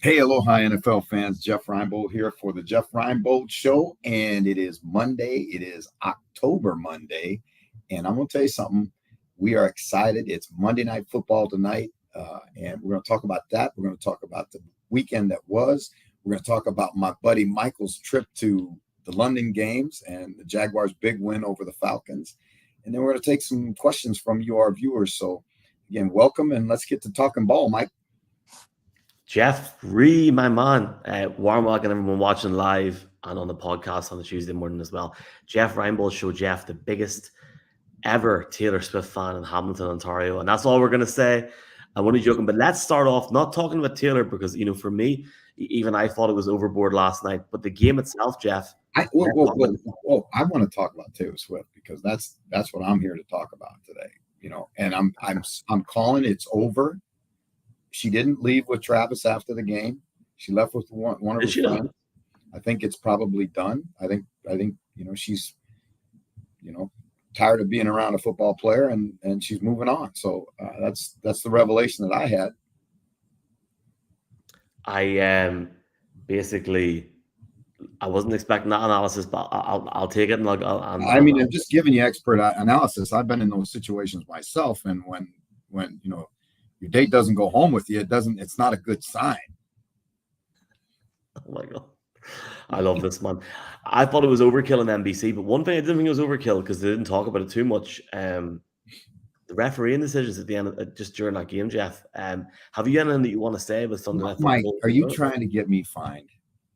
Hey, aloha, NFL fans. Jeff Reinebold here for the Jeff Reinebold Show. And it is Monday. It is October Monday. And I'm going to tell you something. We are excited. It's Monday Night Football tonight. And we're going to talk about that. We're going to talk about the weekend that was. We're going to talk about my buddy Michael's trip to the London games and the Jaguars' big win over the Falcons. And then we're going to take some questions from you, our viewers. So, again, welcome. And let's get to talking ball, Mike. Jeff, my man, warm welcome everyone watching live and on the podcast on the Tuesday morning as well. Jeff Reinebold Show, Jeff, the biggest ever Taylor Swift fan in Hamilton, Ontario. And that's all we're going to say. I'm only joking, but let's start off not talking about Taylor because, for me, even I thought it was overboard last night. But the game itself, Jeff. I want to talk about Taylor Swift because that's what I'm here to talk about today. And I'm calling it's over. She didn't leave with Travis after the game. She left with one of her friends. I think it's probably done. I think she's tired of being around a football player and she's moving on. So that's the revelation that I had. I wasn't expecting that analysis, but I'll take it. I'm just giving you expert analysis. I've been in those situations myself, and when your date doesn't go home with you, it's not a good sign. Oh my God. I love this, man. I thought it was overkill on NBC, but one thing I didn't think it was overkill because they didn't talk about it too much. The refereeing decisions at the end, just during that game, Jeff. Have you anything that you want to say with something like Mike, are you trying to get me fined?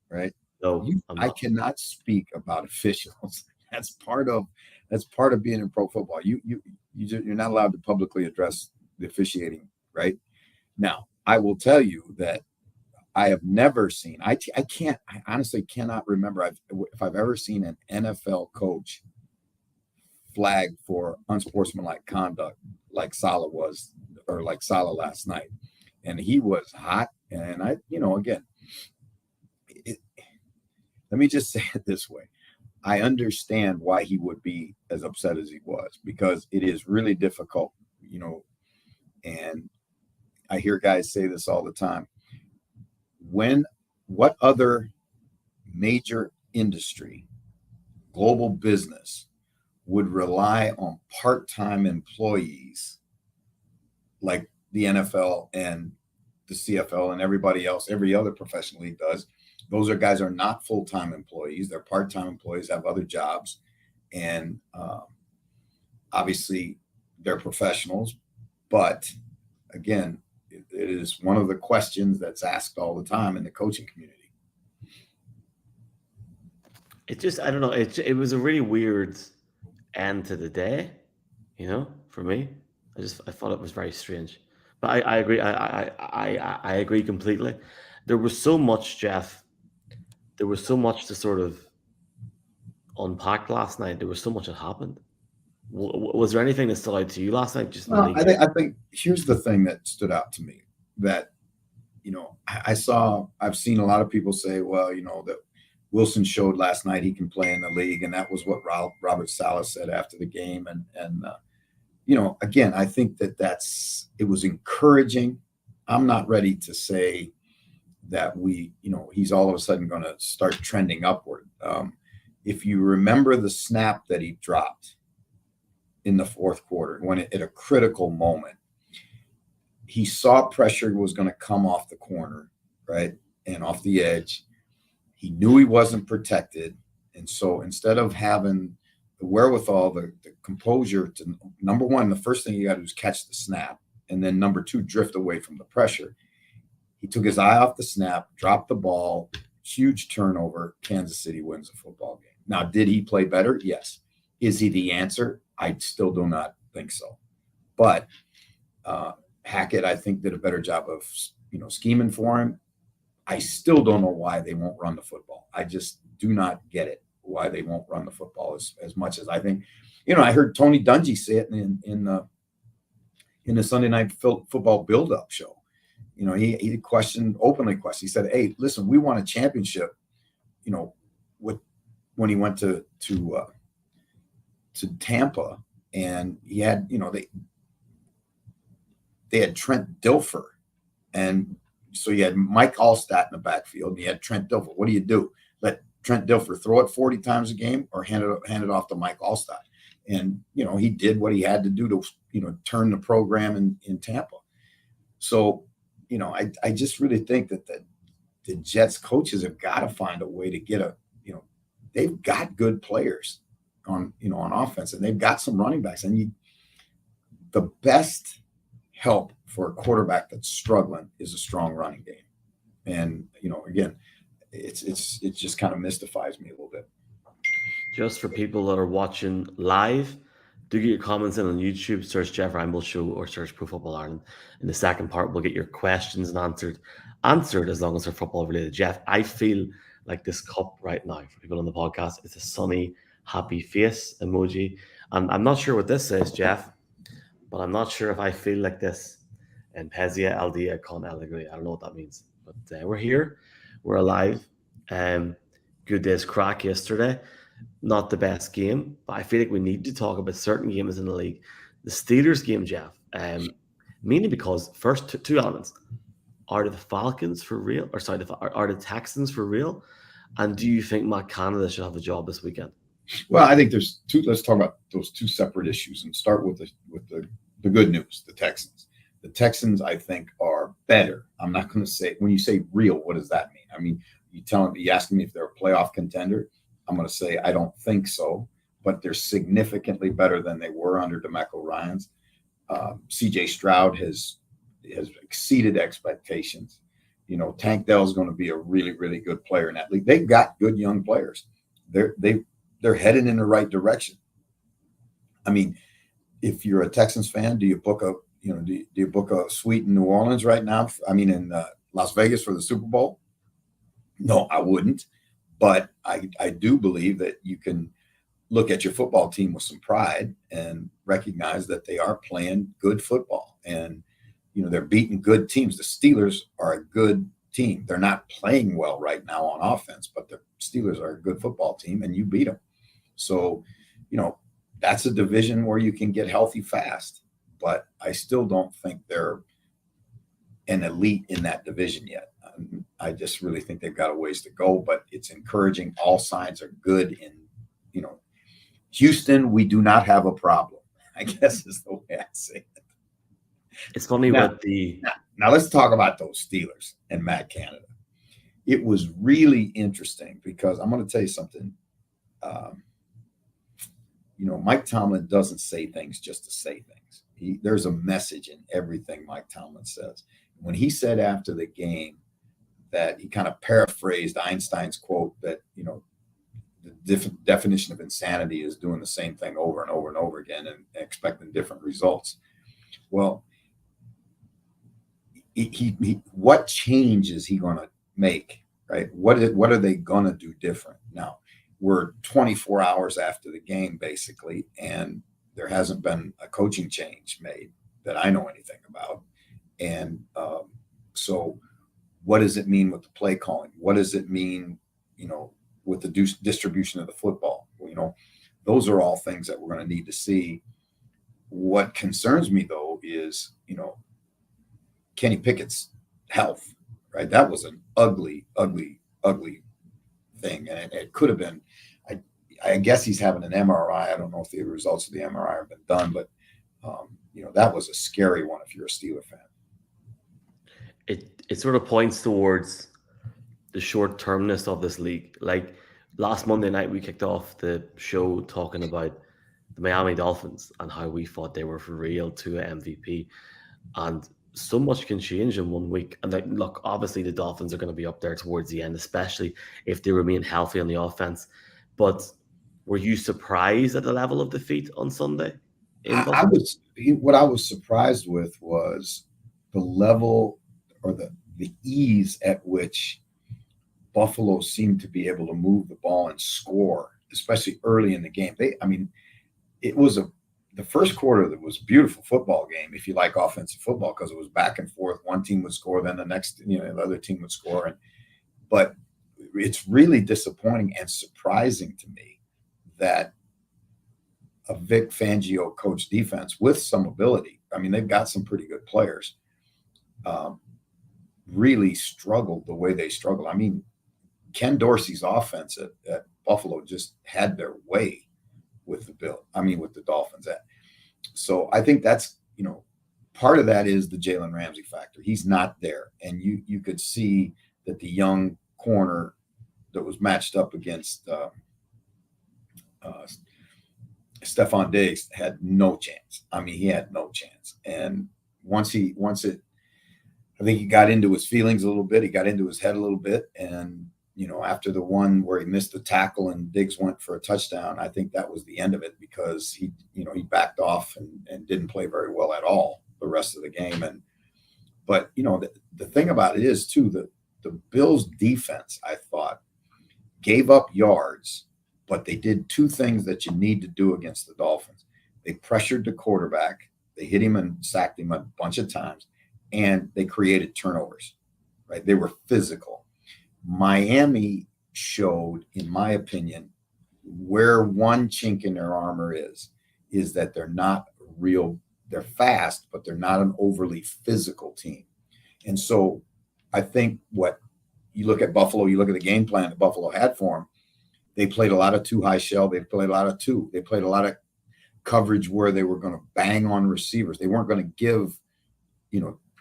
Right? No, I cannot speak about officials. That's part of being in pro football. You're not allowed to publicly address the officiating. Right now, I will tell you that I have never seen. I honestly cannot remember if I've ever seen an NFL coach flag for unsportsmanlike conduct like Saleh was, or like Saleh last night, and he was hot. And again, let me just say it this way: I understand why he would be as upset as he was because it is really difficult, and I hear guys say this all the time. What other major industry, global business, would rely on part-time employees like the NFL and the CFL and everybody else, every other professional league does? Those guys are not full-time employees. They're part-time employees, have other jobs. And obviously they're professionals. But again, it is one of the questions that's asked all the time in the coaching community. I don't know. It was a really weird end to the day, for me. I thought it was very strange. But I agree. I agree completely. There was so much, Jeff. There was so much to sort of unpack last night. There was so much that happened. Was there anything that stood out to you last night? I think here's the thing that stood out to me that, I've seen a lot of people say, well, that Wilson showed last night he can play in the league. And that was what Robert Saleh said after the game. And again, I think it was encouraging. I'm not ready to say that he's all of a sudden going to start trending upward. If you remember the snap that he dropped in the fourth quarter, when at a critical moment, he saw pressure was going to come off the corner, right, and off the edge. He knew he wasn't protected. And so instead of having the wherewithal, the composure to, number one, the first thing you got to do is catch the snap. And then number two, drift away from the pressure. He took his eye off the snap, dropped the ball, huge turnover. Kansas City wins the football game. Now, did he play better? Yes. Is he the answer? I still do not think so. But Hackett, I think, did a better job of, scheming for him. I still don't know why they won't run the football. I just do not get it, why they won't run the football as much as I think. I heard Tony Dungy say it in the Sunday Night Football build-up show. He openly questioned. He said, "Hey, listen, we won a championship, when he went to Tampa, and he had, they had Trent Dilfer, and so you had Mike Allstott in the backfield, and you had Trent Dilfer. What do? Let Trent Dilfer throw it 40 times a game, or hand it off to Mike Allstott? And he did what he had to do to turn the program in Tampa. So I just really think that the Jets coaches have got to find a way to get they've got good players on offense, and they've got some running backs, and the best help for a quarterback that's struggling is a strong running game. And again, it just kind of mystifies me a little bit. Just for people that are watching live, do get your comments in on YouTube, search Jeff Reinebold Show or search Pro Football Ireland. In the second part, we'll get your questions and answered as long as they're football related. Jeff, I feel like this cup right now, for people on the podcast, it's a sunny, happy face emoji. And I'm not sure what this says, Jeff, but I'm not sure if I feel like this. And Pezia Aldea con Allegri. I don't know what that means. But we're here. We're alive. Good day's crack yesterday. Not the best game, but I feel like we need to talk about certain games in the league. The Steelers game, Jeff, mainly because first two elements. Are the Falcons for real? Or sorry, are the Texans for real? And do you think Matt Canada should have a job this weekend? Well, I think there's two. Let's talk about those two separate issues and start with the good news, the Texans. The Texans, I think, are better. I'm not going to say, when you say real, what does that mean? I mean, you asking me if they're a playoff contender. I'm going to say I don't think so, but they're significantly better than they were under DeMeco Ryans. C.J. Stroud has exceeded expectations. Tank Dell is going to be a really, really good player in that league. They've got good young players. They're headed in the right direction. I mean, if you're a Texans fan, do you book a suite in New Orleans right now? I mean, in Las Vegas for the Super Bowl? No, I wouldn't. But I do believe that you can look at your football team with some pride and recognize that they are playing good football. And, they're beating good teams. The Steelers are a good team. They're not playing well right now on offense, but the Steelers are a good football team, and you beat them. So, that's a division where you can get healthy fast. But I still don't think they're an elite in that division yet. I just really think they've got a ways to go, but it's encouraging. All signs are good. In Houston, we do not have a problem, I guess is the way I say it. It's funny now let's talk about those Steelers and Matt Canada. It was really interesting because I'm going to tell you something. Mike Tomlin doesn't say things just to say things. There's a message in everything Mike Tomlin says. When he said after the game that he kind of paraphrased Einstein's quote that, the definition of insanity is doing the same thing over and over and over again and expecting different results. Well, what change is he going to make, right? What are they going to do different? Now, we're 24 hours after the game, basically, and there hasn't been a coaching change made that I know anything about. And so what does it mean with the play calling? What does it mean, with the distribution of the football? Those are all things that we're going to need to see. What concerns me, though, is, Kenny Pickett's health, right? That was an ugly, ugly, ugly thing. And it could have been, I guess he's having an MRI. I don't know if the results of the MRI have been done, but, that was a scary one if you're a Steeler fan. It sort of points towards the short-termness of this league. Like last Monday night, we kicked off the show talking about the Miami Dolphins and how we thought they were for real to an MVP. And so much can change in 1 week. And look, obviously the Dolphins are going to be up there towards the end, especially if they remain healthy on the offense. But were you surprised at the level of defeat on Sunday? What I was surprised with was the level or the ease at which Buffalo seemed to be able to move the ball and score, especially early in the game. It was the first quarter that was a beautiful football game, if you like offensive football, because it was back and forth. One team would score, then the other team would score. But it's really disappointing and surprising to me that a Vic Fangio coach defense with some ability, I mean, they've got some pretty good players, really struggled the way they struggled. I mean, Ken Dorsey's offense at Buffalo just had their way with with the Dolphins. So I think that's, part of that is the Jalen Ramsey factor. He's not there. And you could see that the young corner that was matched up against Stephon Diggs had no chance. I mean, he had no chance. And I think he got into his feelings a little bit. He got into his head a little bit. And, after the one where he missed the tackle and Diggs went for a touchdown, I think that was the end of it, because he backed off and didn't play very well at all the rest of the game. But the thing about it is too, the Bills defense, I thought, gave up yards, but they did two things that you need to do against the Dolphins. They pressured the quarterback. They hit him and sacked him a bunch of times, and they created turnovers, right? They were physical. Miami showed, in my opinion, where one chink in their armor is that they're fast, but they're not an overly physical team. And so I think what you look at Buffalo, you look at the game plan that Buffalo had for them, they played a lot of two high shell. They played a lot of two. They played a lot of coverage where they were going to bang on receivers. They weren't going to give,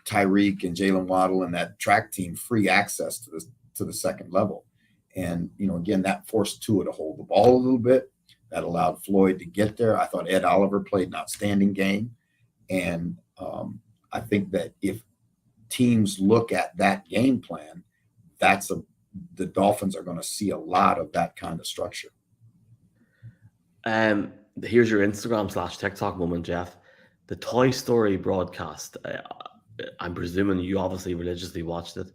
Tyreek and Jalen Waddle and that track team free access to the second level. And, again, that forced Tua to hold the ball a little bit. That allowed Floyd to get there. I thought Ed Oliver played an outstanding game. And I think that if teams look at that game plan, the Dolphins are going to see a lot of that kind of structure. Here's your Instagram/TikTok moment, Jeff. The Toy Story broadcast. I'm presuming you obviously religiously watched it.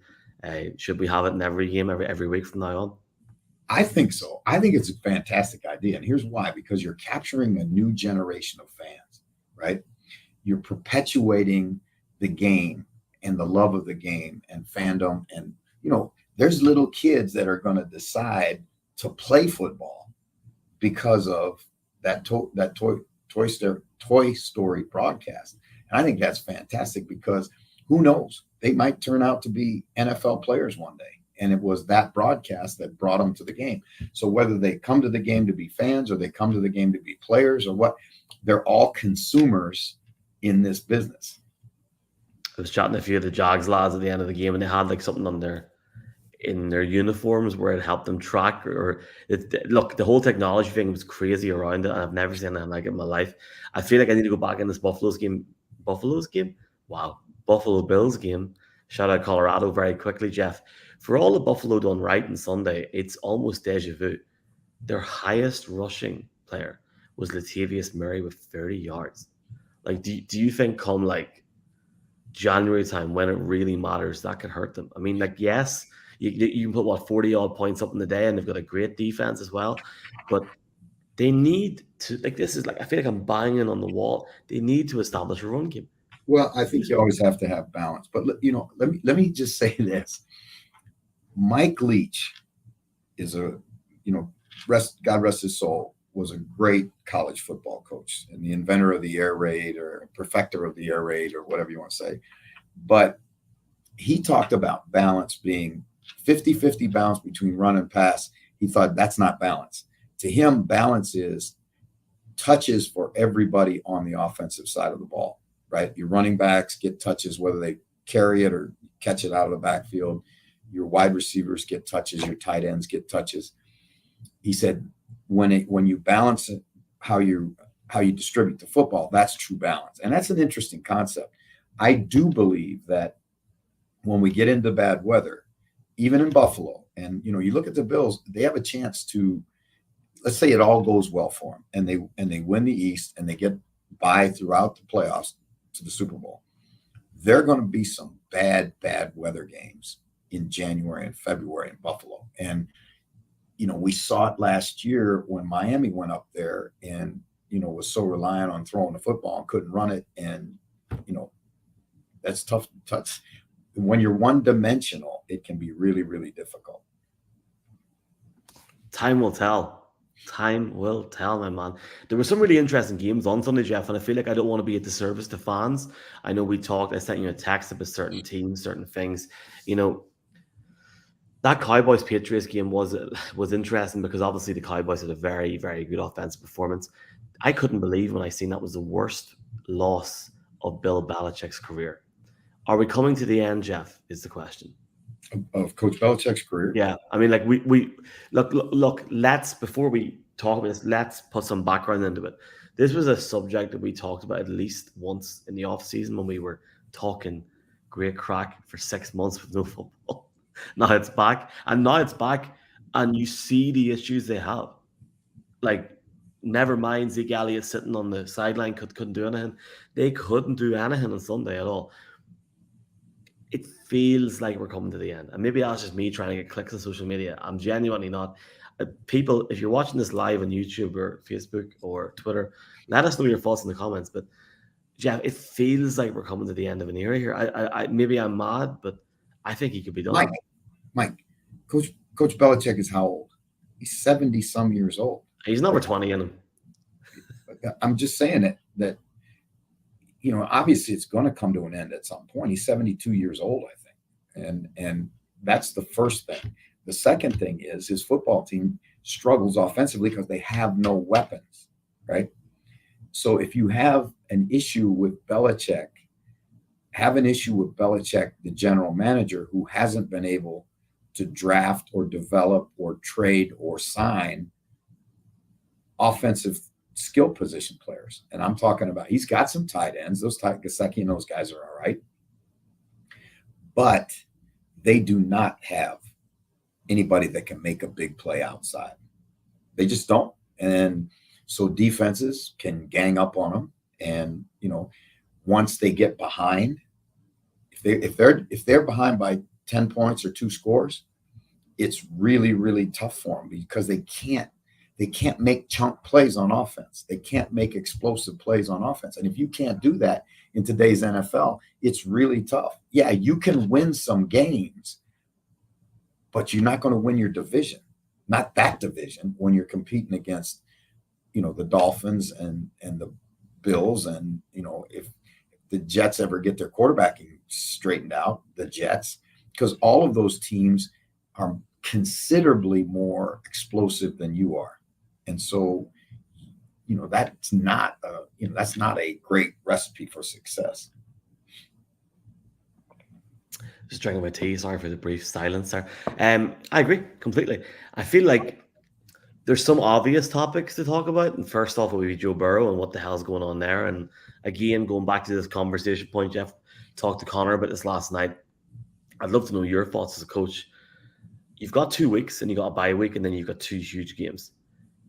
Should we have it in every game, every week from now on? I think so. I think it's a fantastic idea. And here's why: because you're capturing a new generation of fans, right? You're perpetuating the game and the love of the game and fandom. And, there's little kids that are going to decide to play football because of that Toy Story broadcast. And I think that's fantastic, because who knows? They might turn out to be NFL players one day. And it was that broadcast that brought them to the game. So whether they come to the game to be fans or they come to the game to be players or what, they're all consumers in this business. I was chatting to a few of the Jags lads at the end of the game, and they had something on in their uniforms where it helped them track look, the whole technology thing was crazy around it, and I've never seen anything like it in my life. I feel like I need to go back in this Buffalo Bills game. Shout out Colorado very quickly, Jeff. For all the Buffalo done right on Sunday, it's almost deja vu. Their highest rushing player was Latavius Murray with 30 yards. Do you think come January time, when it really matters, that could hurt them? I mean, yes, you can put 40 odd points up in the day, and they've got a great defense as well, but they need to, this is I feel like I'm banging on the wall. They need to establish a run game. Well, I think you always have to have balance, but let me just say this: Mike Leach is God rest his soul, was a great college football coach and the inventor of the air raid, or perfecter of the air raid, or whatever you want to say. But he talked about balance being 50-50 balance between run and pass. He thought that's not balance. To him, balance is touches for everybody on the offensive side of the ball, right? Your running backs get touches, whether they carry it or catch it out of the backfield. Your wide receivers get touches. Your tight ends get touches. He said, when you balance it, how you distribute the football, that's true balance. And that's an interesting concept. I do believe that when we get into bad weather, even in Buffalo, and you look at the Bills, they have a chance to, let's say it all goes well for them, and they win the East and they get by throughout the playoffs to the Super Bowl. There are going to be some bad weather games in January and February in Buffalo. And we saw it last year when Miami went up there and, was so reliant on throwing the football and couldn't run it. And, that's tough to touch. When you're one-dimensional, it can be really, really difficult. Time will tell. Time will tell, my man. There were some really interesting games on Sunday, Jeff, and I feel like I don't want to be a disservice to fans. I know we talked, I sent you a text about certain teams, certain things. You know, that Cowboys Patriots game was interesting because obviously the Cowboys had a very, very good offensive performance. I couldn't believe when I seen that was the worst loss of Bill Belichick's career. Are we coming to the end, Jeff? Is the question. Of Coach Belichick's career. Yeah, I mean, like we look. Let's before we talk about this, let's put some background into it. This was a subject that we talked about at least once in the off season when we were talking great crack for 6 months with no football. Now it's back, and you see the issues they have. Like, never mind Zeke Elliott sitting on the sideline couldn't do anything. They couldn't do anything on Sunday at all. It feels like we're coming to the end. And maybe that's just me trying to get clicks on social media. I'm genuinely not. People, if you're watching this live on YouTube or Facebook or Twitter, let us know your thoughts in the comments. But Jeff, it feels like we're coming to the end of an era here. I maybe I'm mad, but I think he could be done. Mike, Coach Belichick is how old? He's 70 some years old. He's number 20 in him. I'm just saying that you know, obviously it's going to come to an end at some point. He's 72 years old, I think. And that's the first thing. The second thing is his football team struggles offensively because they have no weapons, right? So if you have an issue with Belichick, the general manager, who hasn't been able to draft or develop or trade or sign offensive skill position players. And I'm talking about, he's got some tight ends. Those Gesicki and those guys are all right. But they do not have anybody that can make a big play outside. They just don't. And so defenses can gang up on them. And, you know, once they get behind, if they're behind by 10 points or 2 scores, it's really, really tough for them because they can't make chunk plays on offense. They can't make explosive plays on offense. And if you can't do that in today's NFL, it's really tough. Yeah, you can win some games, but you're not going to win your division. Not that division when you're competing against, you know, the Dolphins and the Bills. And, you know, if the Jets ever get their quarterbacking straightened out, the Jets, because all of those teams are considerably more explosive than you are. And so, you know, that's not a great recipe for success. Just drinking my tea. Sorry for the brief silence there. I agree completely. I feel like there's some obvious topics to talk about. And first off, it would be Joe Burrow and what the hell's going on there. And again, going back to this conversation point, Jeff, talked to Connor about this last night. I'd love to know your thoughts as a coach. You've got 2 weeks and you got a bye week, and then you've got 2 huge games.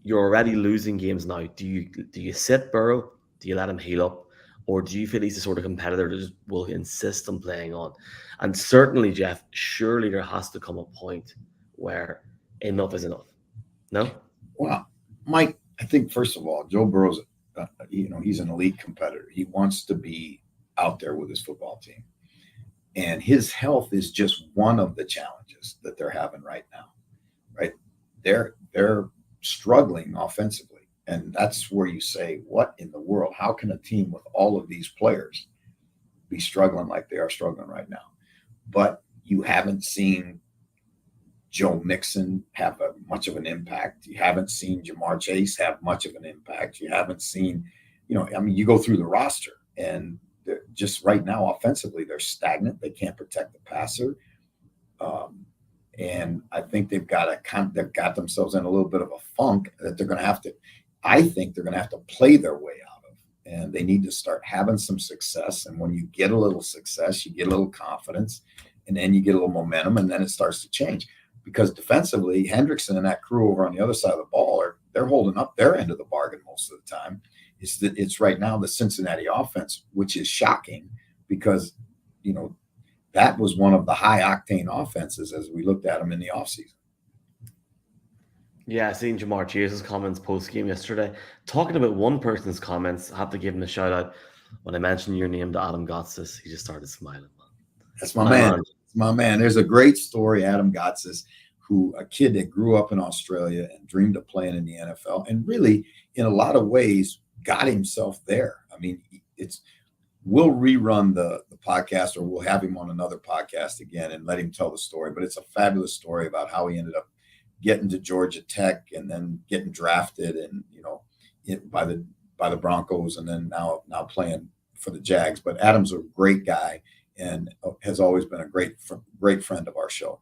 You're already losing games now. Do you sit Burrow? Do you let him heal up? Or do you feel he's the sort of competitor that just will insist on playing on? And certainly, Jeff, surely there has to come a point where enough is enough. No? Well, Mike, I think, first of all, Joe Burrow's, he's an elite competitor. He wants to be out there with his football team. And his health is just one of the challenges that they're having right now, right? They're struggling offensively. And that's where you say, what in the world? How can a team with all of these players be struggling like they are struggling right now? But you haven't seen Joe Mixon have much of an impact. You haven't seen Jamar Chase have much of an impact. You haven't seen, you go through the roster and just right now offensively, they're stagnant. They can't protect the passer. And I think they've got themselves in a little bit of a funk that I think they're going to have to play their way out of. And they need to start having some success. And when you get a little success, you get a little confidence, and then you get a little momentum, and then it starts to change. Because defensively, Hendrickson and that crew over on the other side of the ball they're holding up their end of the bargain most of the time. It's right now the Cincinnati offense, which is shocking because, that was one of the high octane offenses as we looked at them in the offseason. Yeah, I seen Jamar Chase's comments post game yesterday. Talking about one person's comments, I have to give him a shout out. When I mentioned your name to Adam Gotsis, he just started smiling. That's my man. It's my man. There's a great story, Adam Gotsis, a kid that grew up in Australia and dreamed of playing in the NFL, and really, in a lot of ways, got himself there. I mean, we'll rerun the podcast, or we'll have him on another podcast again and let him tell the story. But it's a fabulous story about how he ended up getting to Georgia Tech and then getting drafted, and by the Broncos, and then now playing for the Jags. But Adam's a great guy and has always been a great friend of our show.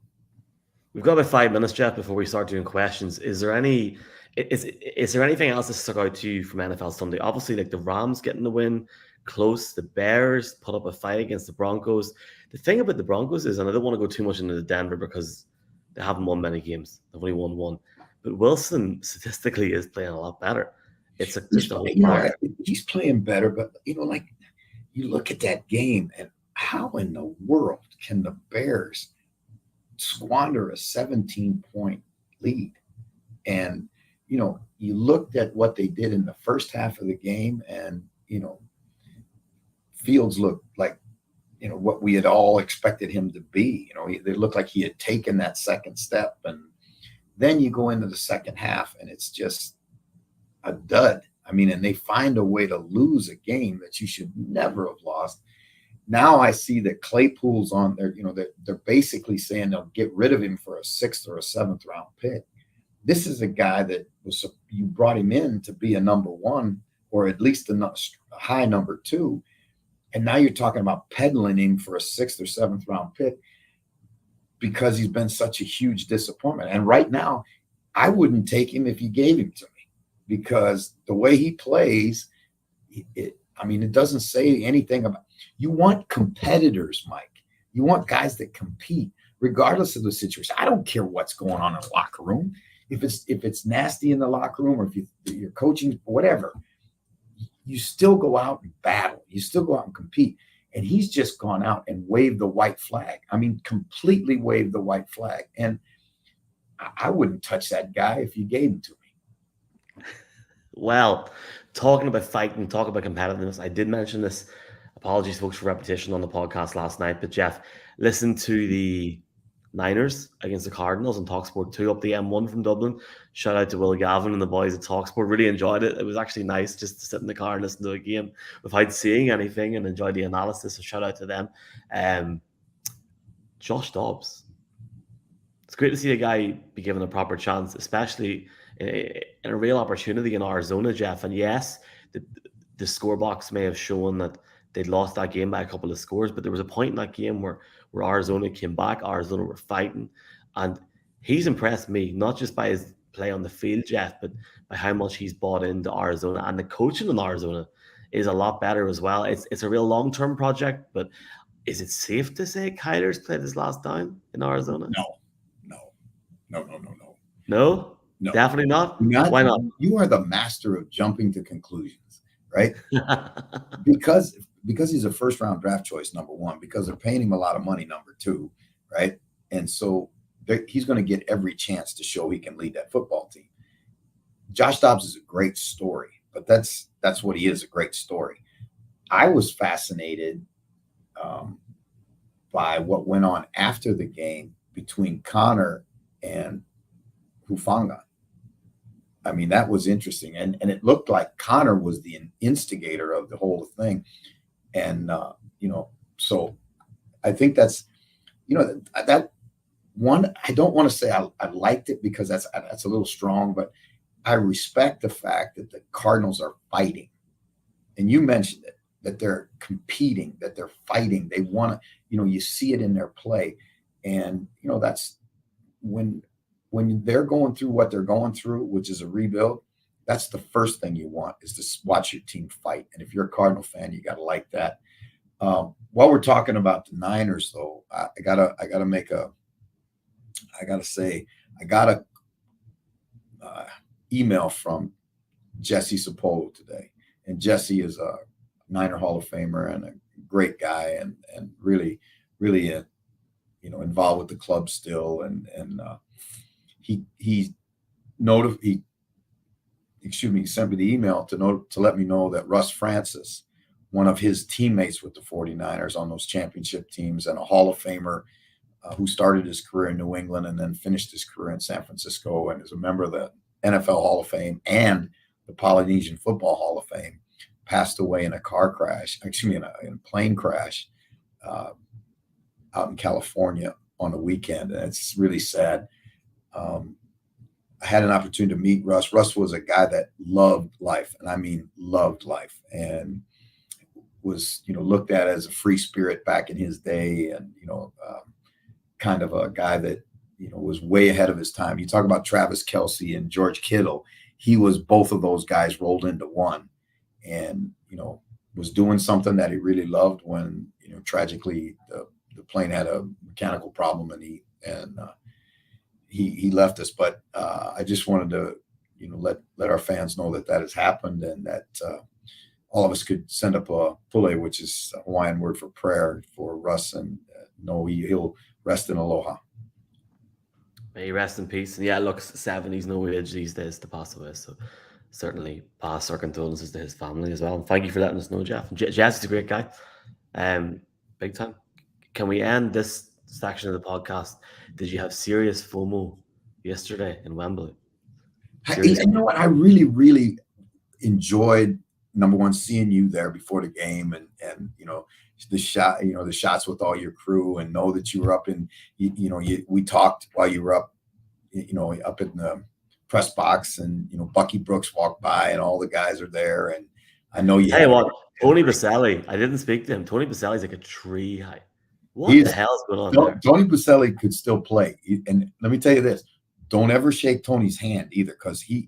We've got about 5 minutes, Jeff, before we start doing questions. Is there anything else that stuck out to you from NFL Sunday? Obviously, like the Rams getting the win, close. The Bears put up a fight against the Broncos. The thing about the Broncos is, and I don't want to go too much into the Denver because they haven't won many games. They've only won one. But Wilson statistically is playing a lot better. It's he's playing better, but like you look at that game, and how in the world can the Bears squander a 17-point lead? And you looked at what they did in the first half of the game, and Fields looked like what we had all expected him to be. It looked like he had taken that second step, and then you go into the second half and it's just a dud. I mean, and they find a way to lose a game that you should never have lost. Now I see that Claypool's on there. They're basically saying they'll get rid of him for a 6th or a 7th round pick. This is a guy that you brought him in to be a number 1, or at least a high number 2. And now you're talking about peddling him for a 6th or 7th round pick because he's been such a huge disappointment. And right now, I wouldn't take him if you gave him to me, because the way he plays, it doesn't say anything about. You want competitors, Mike. You want guys that compete regardless of the situation. I don't care what's going on in the locker room. If it's nasty in the locker room, or if you're coaching, whatever, you still go out and battle. You still go out and compete. And he's just gone out and waved the white flag. I mean, completely waved the white flag. And I wouldn't touch that guy if you gave him to me. Well, talking about fighting, talking about competitiveness, I did mention this. Apologies, folks, for repetition on the podcast last night. But Jeff, listen to the Niners against the Cardinals on TalkSport 2 up the M1 from Dublin. Shout out to Will Gavin and the boys at TalkSport. Really enjoyed it. It was actually nice just to sit in the car and listen to a game without seeing anything and enjoy the analysis. So shout out to them. Josh Dobbs. It's great to see a guy be given a proper chance, especially in a real opportunity in Arizona, Jeff. And yes, the score box may have shown that they'd lost that game by a couple of scores, but there was a point in that game where Arizona came back, Arizona were fighting, and he's impressed me, not just by his play on the field, Jeff, but by how much he's bought into Arizona. And the coaching in Arizona is a lot better as well. It's a real long-term project, but is it safe to say Kyler's played his last down in Arizona? No. No? Definitely not? Why not? You are the master of jumping to conclusions, right? because he's a first-round draft choice, number 1, because they're paying him a lot of money, number 2, right? And so he's going to get every chance to show he can lead that football team. Josh Dobbs is a great story, but that's what he is, a great story. I was fascinated by what went on after the game between Connor and Hufanga. I mean, that was interesting. And it looked like Connor was the instigator of the whole thing. And, so I think that's, that one, I don't want to say I liked it because that's a little strong, but I respect the fact that the Cardinals are fighting. And you mentioned it, that they're competing, that they're fighting. They want to, you see it in their play. And, that's when they're going through what they're going through, which is a rebuild, that's the first thing you want, is to watch your team fight. And if you're a Cardinal fan, you got to like that. While we're talking about the Niners, though, I got a email from Jesse Sapolo today. And Jesse is a Niner Hall of Famer and a great guy, and really, really, involved with the club still. And he sent me the email to let me know that Russ Francis, one of his teammates with the 49ers on those championship teams and a Hall of Famer, who started his career in New England and then finished his career in San Francisco and is a member of the NFL Hall of Fame and the Polynesian Football Hall of Fame, passed away in a plane crash out in California on the weekend. And it's really sad. I had an opportunity to meet Russ. Russ was a guy that loved life, and I mean loved life, and was looked at as a free spirit back in his day, and kind of a guy that was way ahead of his time. You talk about Travis Kelce and George Kittle. He was both of those guys rolled into one, and was doing something that he really loved when tragically the plane had a mechanical problem, and he left us. But I just wanted to let our fans know that has happened, and that all of us could send up a pule, which is a Hawaiian word for prayer, for Russ, and know he'll rest in aloha. May he rest in peace. And yeah, look, 70s, no age these days to pass away. So certainly pass our condolences to his family as well. And thank you for letting us know, Jeff. Jeff's a great guy. Big time. Can we end this section of the podcast? Did you have serious FOMO yesterday in Wembley? You know what? I really, really enjoyed, number one, seeing you there before the game, and the shots with all your crew, and know that you were up in, we talked while you were up, up in the press box, and Bucky Brooks walked by, and all the guys are there, and I know you. Hey, what? Tony Baselli, I didn't speak to him. Tony Baselli's like a tree high. What the hell is going on there? Tony Baselli could still play, and let me tell you this: don't ever shake Tony's hand either, because he'll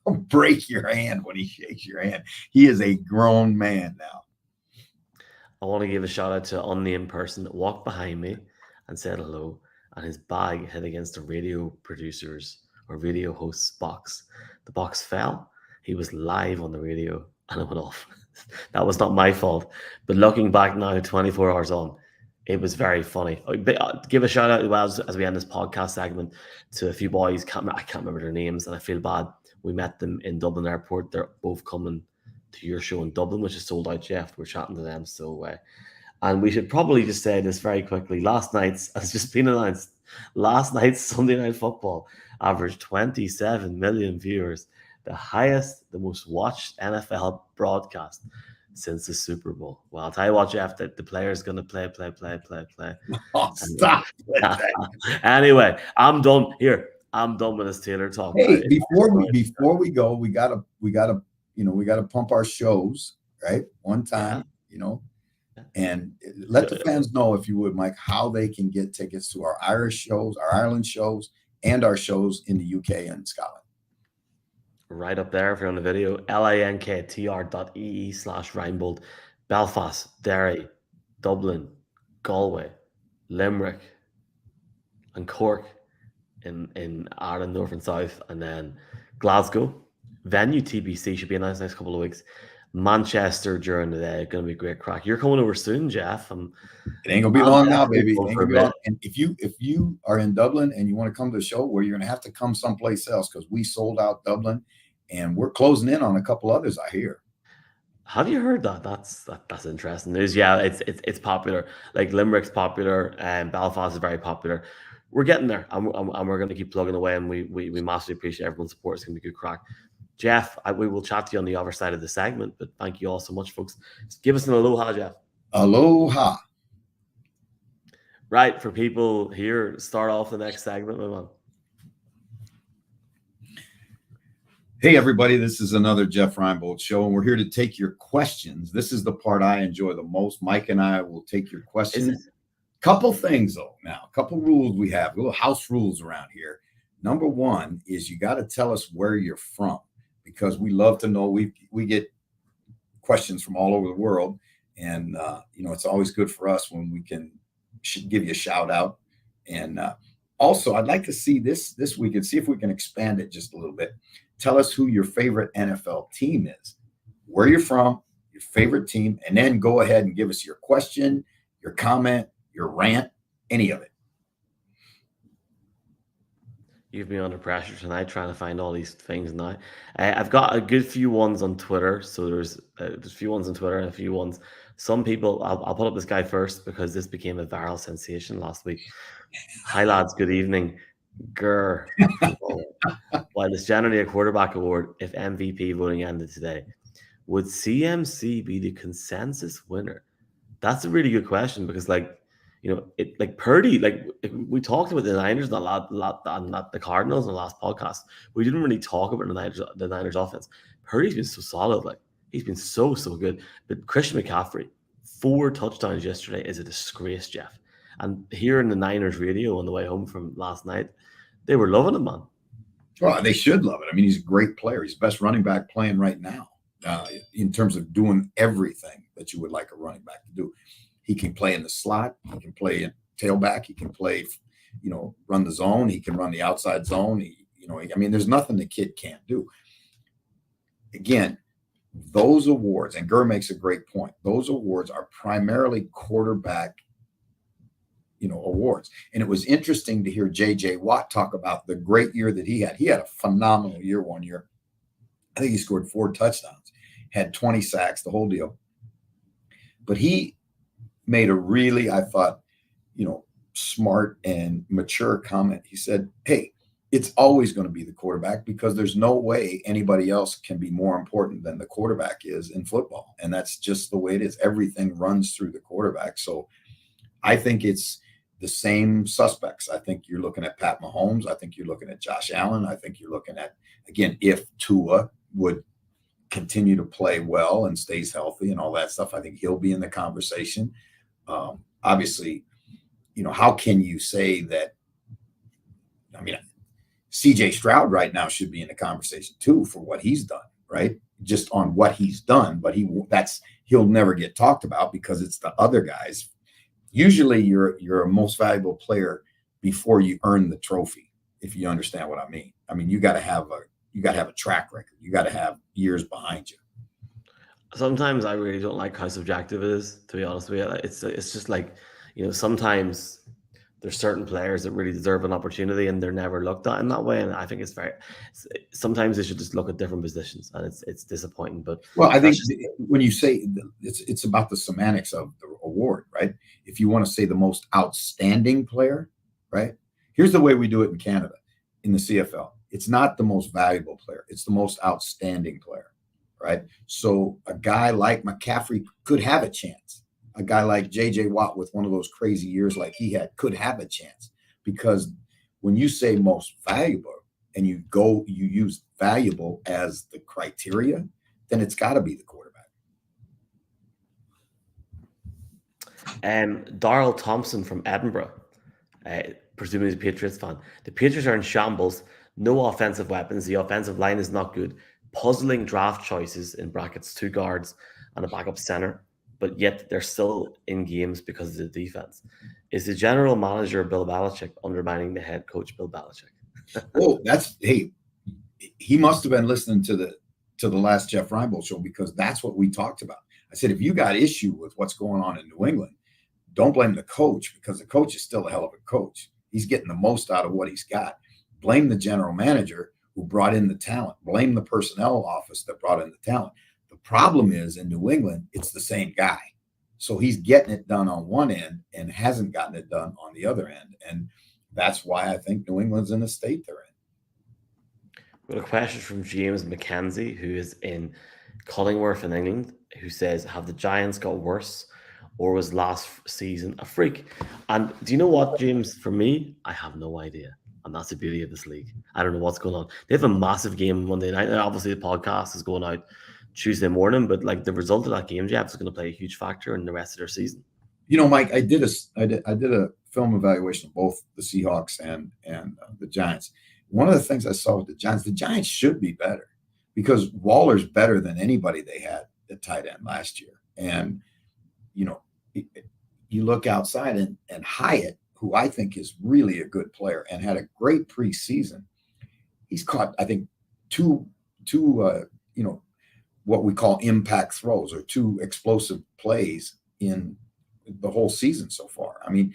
break your hand when he shakes your hand. He is a grown man now. I want to give a shout out to an unnamed person that walked behind me and said hello, and his bag hit against the radio producer's or radio host's box. The box fell. He was live on the radio and it went off. That was not my fault. But looking back now, 24 hours on, it was very funny. Give a shout out as we end this podcast segment to a few boys. I can't remember their names, and I feel bad. We met them in Dublin Airport. They're both coming to your show in Dublin, which is sold out, Jeff. We're chatting to them. So, and we should probably just say this very quickly. Last night's, as just been announced, Sunday Night Football averaged 27 million viewers, the highest, the most watched NFL broadcast since the Super Bowl. Well, I'll tell you what, Jeff, the player's going to play. Oh, stop. Anyway, I'm done. Here, I'm done with this Taylor talk. Hey, before we go, we gotta pump our shows, right? One time, and let the fans know, if you would, Mike, how they can get tickets to our Irish shows, our Ireland shows, and our shows in the UK and Scotland. Right up there, if you're on the video, linktr.ee/Reinebold, Belfast, Derry, Dublin, Galway, Limerick, and Cork in Ireland, North and South, and then Glasgow. Venue TBC should be announced next couple of weeks. Manchester during the day, going to be great crack. You're coming over soon, Jeff. It ain't gonna be long now, baby. It ain't gonna be long. And if you are in Dublin and you want to come to the show, where you're gonna have to come someplace else, because we sold out Dublin, and we're closing in on a couple others, I hear. Have you heard that? That's interesting news. Yeah, it's popular. Like Limerick's popular, and Belfast is very popular. We're getting there, and we're going to keep plugging away, and we massively appreciate everyone's support. It's going to be good crack. Jeff, we will chat to you on the other side of the segment, but thank you all so much, folks. Just give us an aloha, Jeff. Aloha. Right, for people here, start off the next segment, my man. Hey, everybody, this is another Jeff Reinebold show, and we're here to take your questions. This is the part I enjoy the most. Mike and I will take your questions. Couple things, though, now. A couple rules we have, little house rules around here. Number one is you got to tell us where you're from, because we love to know. We get questions from all over the world, and it's always good for us when we can give you a shout out. And also, I'd like to see this week and see if we can expand it just a little bit. Tell us who your favorite NFL team is, where you're from, your favorite team, and then go ahead and give us your question, your comment, your rant, any of it. You've been under pressure tonight trying to find all these things now. I've got a good few ones on Twitter. So there's a few ones on Twitter and a few ones Some people, I'll put up this guy first because this became a viral sensation last week. Hi lads, good evening. Grr. While it's generally a quarterback award, if MVP voting ended today, would CMC be the consensus winner? That's a really good question because, it like Purdy, like we talked about the Niners a lot, and not the Cardinals in the last podcast. We didn't really talk about the Niners offense. Purdy's been so solid, like he's been so good. But Christian McCaffrey, 4 touchdowns yesterday is a disgrace, Jeff. And hearing the Niners radio on the way home from last night, they were loving him, man. Well, they should love it. I mean, he's a great player. He's the best running back playing right now in terms of doing everything that you would like a running back to do. He can play in the slot. He can play in tailback. He can play, run the zone. He can run the outside zone. There's nothing the kid can't do. Again, those awards, and Gurr makes a great point, those awards are primarily quarterback awards. And it was interesting to hear J.J. Watt talk about the great year that he had. He had a phenomenal year one year. I think he scored 4 touchdowns, had 20 sacks, the whole deal. But he made a really, I thought, smart and mature comment. He said, hey, it's always going to be the quarterback because there's no way anybody else can be more important than the quarterback is in football. And that's just the way it is. Everything runs through the quarterback. So I think it's the same suspects. I think you're looking at Pat Mahomes. I think you're looking at Josh Allen. I think you're looking at, again, if Tua would continue to play well and stays healthy and all that stuff, I think he'll be in the conversation. Obviously, how can you say that? I mean, CJ Stroud right now should be in the conversation too for what he's done, right? Just on what he's done, but he'll never get talked about because it's the other guys. Usually you're a most valuable player before you earn the trophy, if you understand what I mean. I mean, you got to have a track record. You got to have years behind you. Sometimes I really don't like how subjective it is, to be honest with you. It's just like, sometimes there's certain players that really deserve an opportunity and they're never looked at in that way. And I think sometimes they should just look at different positions, and it's disappointing. But I think when you say it's about the semantics of the award, right? If you want to say the most outstanding player, right? Here's the way we do it in Canada, in the CFL. It's not the most valuable player. It's the most outstanding player, right? So a guy like McCaffrey could have a chance. A guy like J.J. Watt with one of those crazy years like he had could have a chance, because when you say most valuable and you use valuable as the criteria, then it's got to be the quarterback. Darrell Thompson from Edinburgh, presumably he's a Patriots fan. The Patriots are in shambles. No offensive weapons. The offensive line is not good. Puzzling draft choices, in brackets, 2 guards and a backup center, but yet they're still in games because of the defense. Is the general manager Bill Belichick undermining the head coach Bill Belichick? He must have been listening to the last Jeff Reinebold show, because that's what we talked about. I said, if you got issue with what's going on in New England, don't blame the coach, because the coach is still a hell of a coach. He's getting the most out of what he's got. Blame the general manager who brought in the talent. Blame the personnel office that brought in the talent. The problem is in New England, it's the same guy. So he's getting it done on one end and hasn't gotten it done on the other end. And that's why I think New England's in the state they're in. We've got a question from James McKenzie, who is in Cullingworth in England, who says, have the Giants got worse, or was last season a freak? And do you know what, James? For me, I have no idea. And that's the beauty of this league. I don't know what's going on. They have a massive game Monday night. Obviously, the podcast is going out Tuesday morning, but like the result of that game, Jeff, is going to play a huge factor in the rest of their season. Mike, I did a film evaluation of both the Seahawks and the Giants. One of the things I saw with the Giants should be better, because Waller's better than anybody they had at tight end last year. And, you look outside and Hyatt, who I think is really a good player and had a great preseason. He's caught, I think, two what we call impact throws, or 2 explosive plays in the whole season so far. I mean,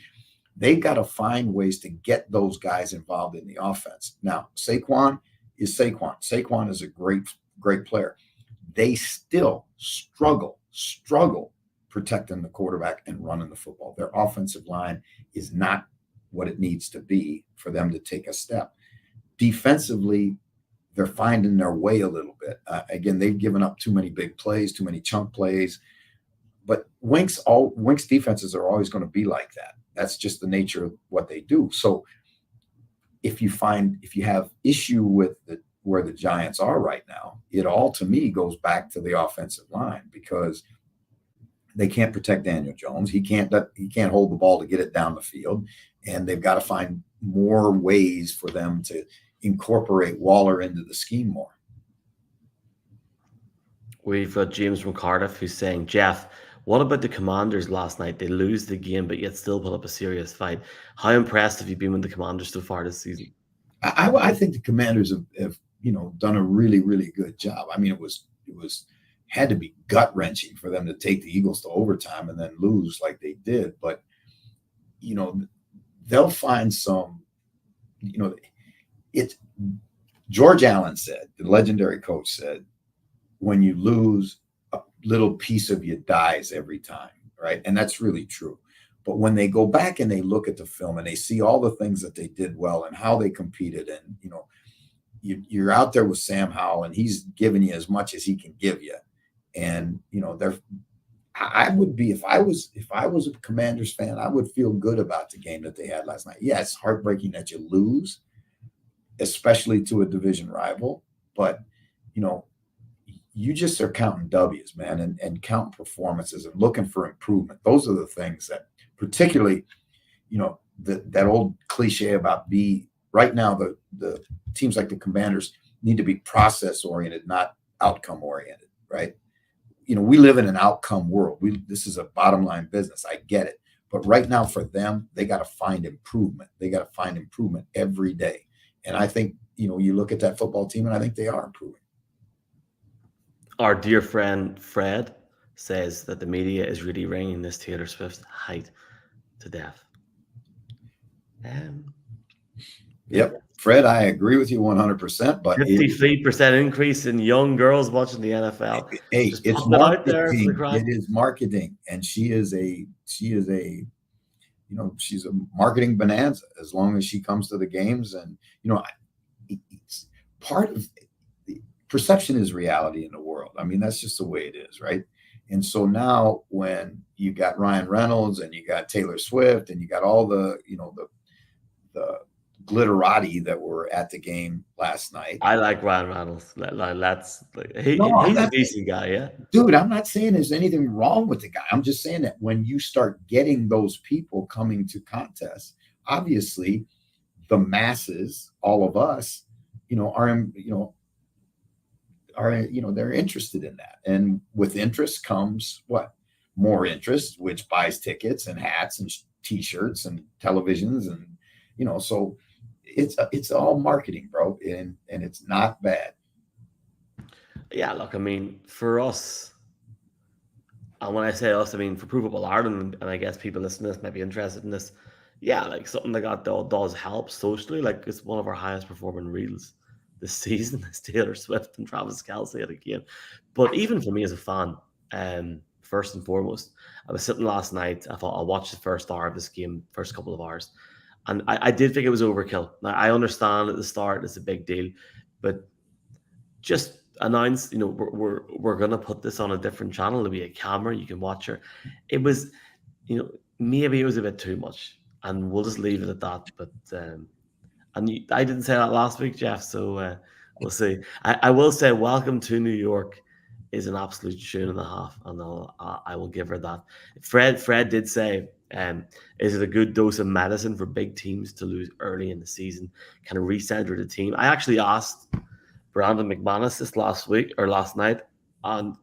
they've got to find ways to get those guys involved in the offense. Now, Saquon is Saquon. Saquon is a great player. They still struggle protecting the quarterback and running the football. Their offensive line is not what it needs to be for them to take a step. Defensively, they're finding their way a little bit. Again, they've given up too many big plays, too many chunk plays. But Wink's defenses are always going to be like that. That's just the nature of what they do. So if you have issue with where the Giants are right now, it all to me goes back to the offensive line, because they can't protect Daniel Jones. He can't hold the ball to get it down the field, and they've got to find more ways for them to incorporate Waller into the scheme more. We've got James from Cardiff who's saying, Jeff, what about the Commanders last night? They lose the game, but yet still put up a serious fight. How impressed have you been with the Commanders so far this season? I think the Commanders have done a really, really good job. I mean, it had to be gut wrenching for them to take the Eagles to overtime and then lose like they did. But they'll find some. It's George Allen said, the legendary coach said, when you lose, a little piece of you dies every time, right? And that's really true. But when they go back and they look at the film and they see all the things that they did well and how they competed, and you're out there with Sam Howell and he's giving you as much as he can give you, and I would be, if I was a Commanders fan, I would feel good about the game that they had last night. Yeah, it's heartbreaking that you lose, especially to a division rival, but you just are counting W's, man, and counting performances and looking for improvement. Those are the things that, particularly, that old cliche about right now, the teams like the Commanders need to be process oriented, not outcome oriented, right? We live in an outcome world. This is a bottom line business. I get it. But right now for them, they got to find improvement. They got to find improvement every day. And I think, you look at that football team and I think they are improving. Our dear friend Fred says that the media is really ringing this Taylor Swift hype to death. Yep. Fred, I agree with you 100%. But 53% increase in young girls watching the NFL. Hey, it's marketing. It is marketing, and she's a marketing bonanza as long as she comes to the games. And it's part of perception is reality in the world. I mean, that's just the way it is, right? And so now when you got Ryan Reynolds and you got Taylor Swift and you got all the glitterati that were at the game last night. I like Ryan Reynolds. He's a decent guy, yeah. Dude, I'm not saying there's anything wrong with the guy. I'm just saying that when you start getting those people coming to contests, obviously the masses, all of us, they're interested in that. And with interest comes what? More interest, which buys tickets and hats and T-shirts and televisions. And, so it's all marketing, bro. And it's not bad. Yeah, look, I mean, for us, and when I say us, I mean for Pro Football Ireland, and I guess people listening to this might be interested in this. Yeah, like something like that does help socially. Like it's one of our highest performing reels this season is Taylor Swift and Travis Kelce at a game. But even for me as a fan, first and foremost, I was sitting last night. I thought I'll watch the first hour of this game, first couple of hours. And I did think it was overkill. Now, I understand at the start it's a big deal, but just announce, we're going to put this on a different channel. There'll be a camera. You can watch her. It was, maybe it was a bit too much. And we'll just leave it at that. But I didn't say that last week, Jeff, so we'll see. I will say Welcome to New York is an absolute tune and a half, and I will give her that. Fred did say, is it a good dose of medicine for big teams to lose early in the season? Kind of recenter the team. I actually asked Brandon McManus this last night, and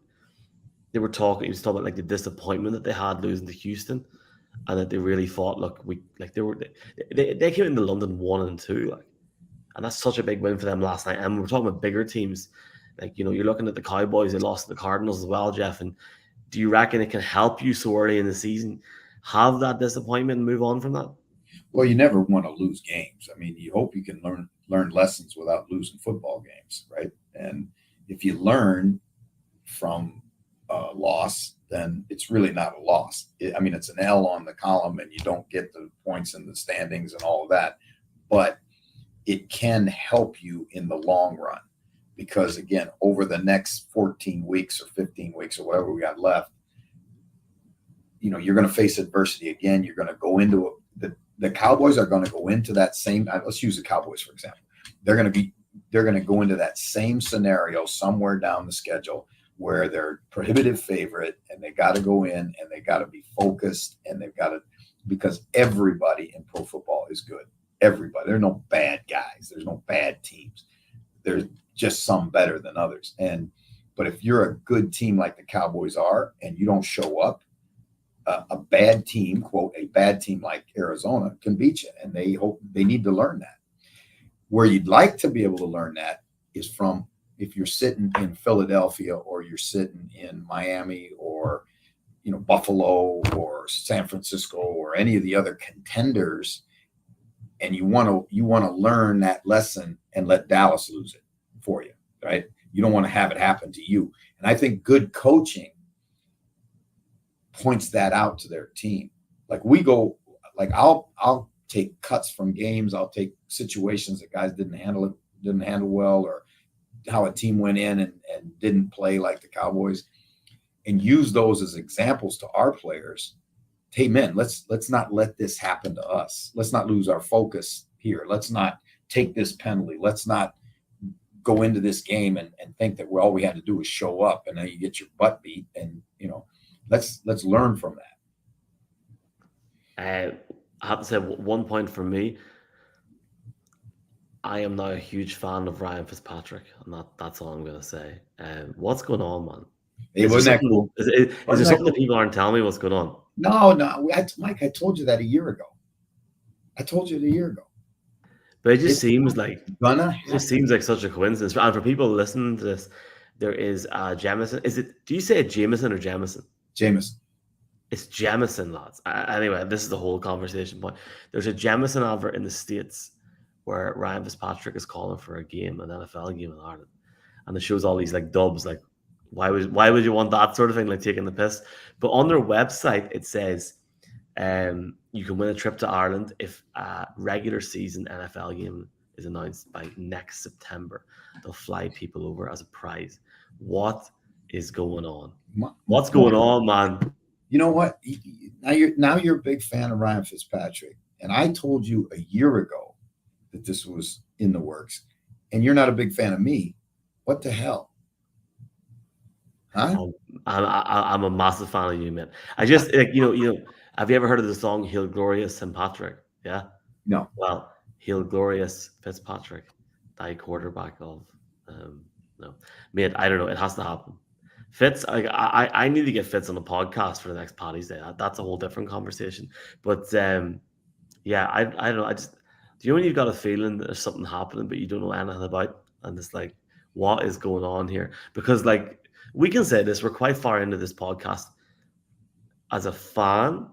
he was talking about like the disappointment that they had losing to Houston, and that they really thought, look, they came into London 1-2, and that's such a big win for them last night. And we're talking about bigger teams, you're looking at the Cowboys. They lost to the Cardinals as well, Jeff. And do you reckon it can help you so early in the season have that disappointment and move on from that? Well, you never want to lose games. I mean, you hope you can learn lessons without losing football games, right? And if you learn from loss, then it's really not a loss. I mean, it's an L on the column, and you don't get the points in the standings and all of that. But it can help you in the long run because, again, over the next 14 weeks or 15 weeks or whatever we got left, you're going to face adversity again. You're going to go into the Cowboys are going to go into that same. Let's use the Cowboys for example. They're going to go into that same scenario somewhere down the schedule where they're prohibitive favorite and they got to go in and they got to be focused and they've got to, because everybody in pro football is good. Everybody. There are no bad guys. There's no bad teams. There's just some better than others. But if you're a good team like the Cowboys are and you don't show up, a bad team, quote, a bad team like Arizona can beat you. And they need to learn that. Where you'd like to be able to learn that is from if you're sitting in Philadelphia or you're sitting in Miami or, Buffalo or San Francisco or any of the other contenders, and you want to learn that lesson and let Dallas lose it for you, right? You don't want to have it happen to you. And I think good coaching points that out to their team. Like I'll take cuts from games. I'll take situations that guys didn't handle well, or how a team went in and didn't play like the Cowboys, and use those as examples to our players. Hey, men, let's not let this happen to us. Let's not lose our focus here. Let's not take this penalty. Let's not go into this game and think that all we had to do was show up and then you get your butt beat. And, let's learn from that. I have to say one point for me. I am now a huge fan of Ryan Fitzpatrick, and that's all I'm going to say. What's going on, man? Hey, wasn't that cool? Is there something that people aren't telling me what's going on? No. Mike, I told you that a year ago. But it just seems like such a coincidence. And for people listening to this, there is Jamison. Do you say Jameson or Jamison? Jameson. It's Jamison, lads. Anyway, this is the whole conversation point. There's a Jamison advert in the States where Ryan Fitzpatrick is calling for an NFL game in Ireland, and it shows all these like dubs, like why would you want that sort of thing, like taking the piss? But on their website it says you can win a trip to Ireland if a regular season NFL game is announced by next September. They'll fly people over as a prize. What is going on? What's going on, man? You know what? Now you're a big fan of Ryan Fitzpatrick, and I told you a year ago that this was in the works, and you're not a big fan of me. What the hell? Huh? I'm a massive fan of you, man. I just have you ever heard of the song "Hail Glorious St. Patrick"? Yeah. No. Well, Hail Glorious Fitzpatrick, thy quarterback of no, mate. I don't know. It has to happen. Fitz, I need to get Fitz on the podcast for the next Paddy's Day. That's a whole different conversation. But yeah, I don't know. Do you know when you've got a feeling that there's something happening, but you don't know anything about, and it's like, what is going on here? Because like we can say this, we're quite far into this podcast. As a fan,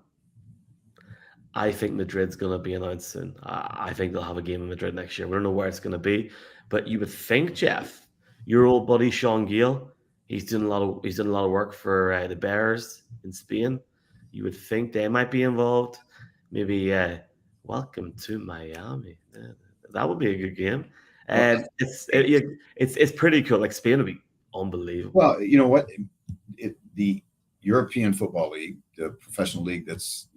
I think Madrid's going to be announced soon. I think they'll have a game in Madrid next year. We don't know where it's going to be, but you would think, Jeff, your old buddy Sean Gill, he's doing a lot of work for the Bears in Spain. You would think they might be involved. Maybe welcome to Miami. That would be a good game. It's pretty cool. Like Spain would be unbelievable. Well, you know what? The European Football League, the professional league that's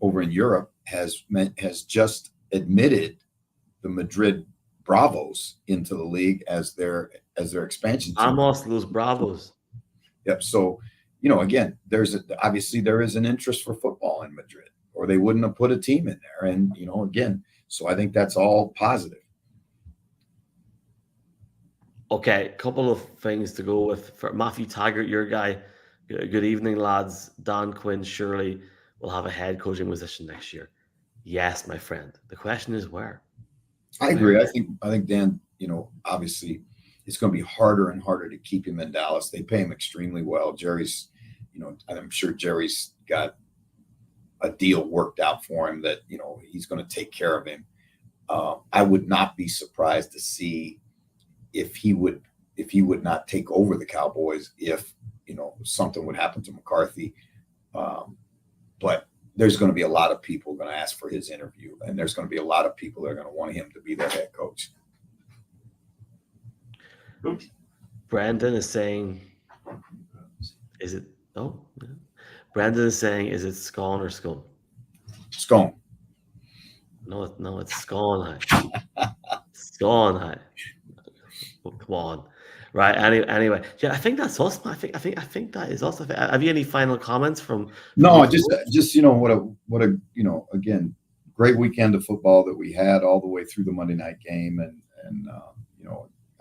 over in Europe, has just admitted the Madrid Bravos into the league as their expansion team. Vamos los Bravos. Yep. So, again, obviously there is an interest for football in Madrid, or they wouldn't have put a team in there. And, again, so I think that's all positive. Okay, a couple of things to go with. For Matthew Taggart, your guy, good evening, lads. Dan Quinn surely will have a head coaching position next year. Yes, my friend. The question is where? I agree. I think Dan, obviously it's going to be harder and harder to keep him in Dallas. They pay him extremely well. Jerry's, I'm sure Jerry's got a deal worked out for him that, he's going to take care of him. I would not be surprised to see if he would if he would not take over the Cowboys if something would happen to McCarthy. But there's going to be a lot of people going to ask for his interview, and there's going to be a lot of people that are going to want him to be their head coach. Brandon is saying, Brandon is saying, is it scone or scone? Scone. No, it's scone high. Scone high. Oh, come on. Right. Anyway, yeah, I think that's us. I think that is us. Have you any final comments from? No, just what a again, great weekend of football that we had all the way through the Monday night game, and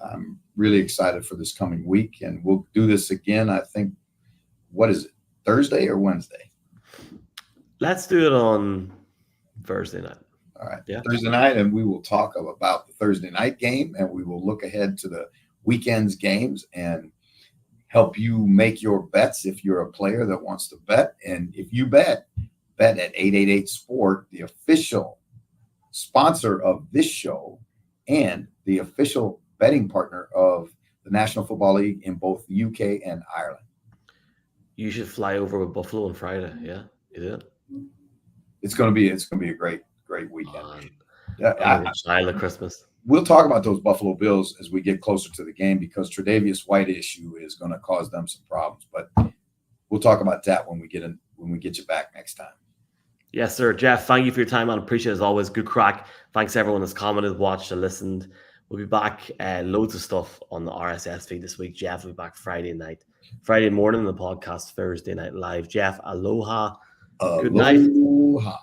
I'm really excited for this coming week, and we'll do this again. I think, what is it, Thursday or Wednesday? Let's do it on Thursday night. All right, yeah. Thursday night, and we will talk about the Thursday night game, and we will look ahead to the weekend's games and help you make your bets if you're a player that wants to bet. And if you bet at 888 Sport, the official sponsor of this show and the official betting partner of the National Football League in both the UK and Ireland. You should fly over with Buffalo on Friday. Yeah, you did. It's going to be a great weekend. Silent Christmas. We'll talk about those Buffalo Bills as we get closer to the game, because Tre'Davious White issue is going to cause them some problems. But we'll talk about that when we get you back next time. Yes, sir. Jeff, thank you for your time, man. Appreciate it as always. Good crack. Thanks everyone that's commented, watched, and listened. We'll be back. Loads of stuff on the RSS feed this week. Jeff will be back Friday morning, the podcast Thursday night live. Jeff, aloha. Good night. Aloha.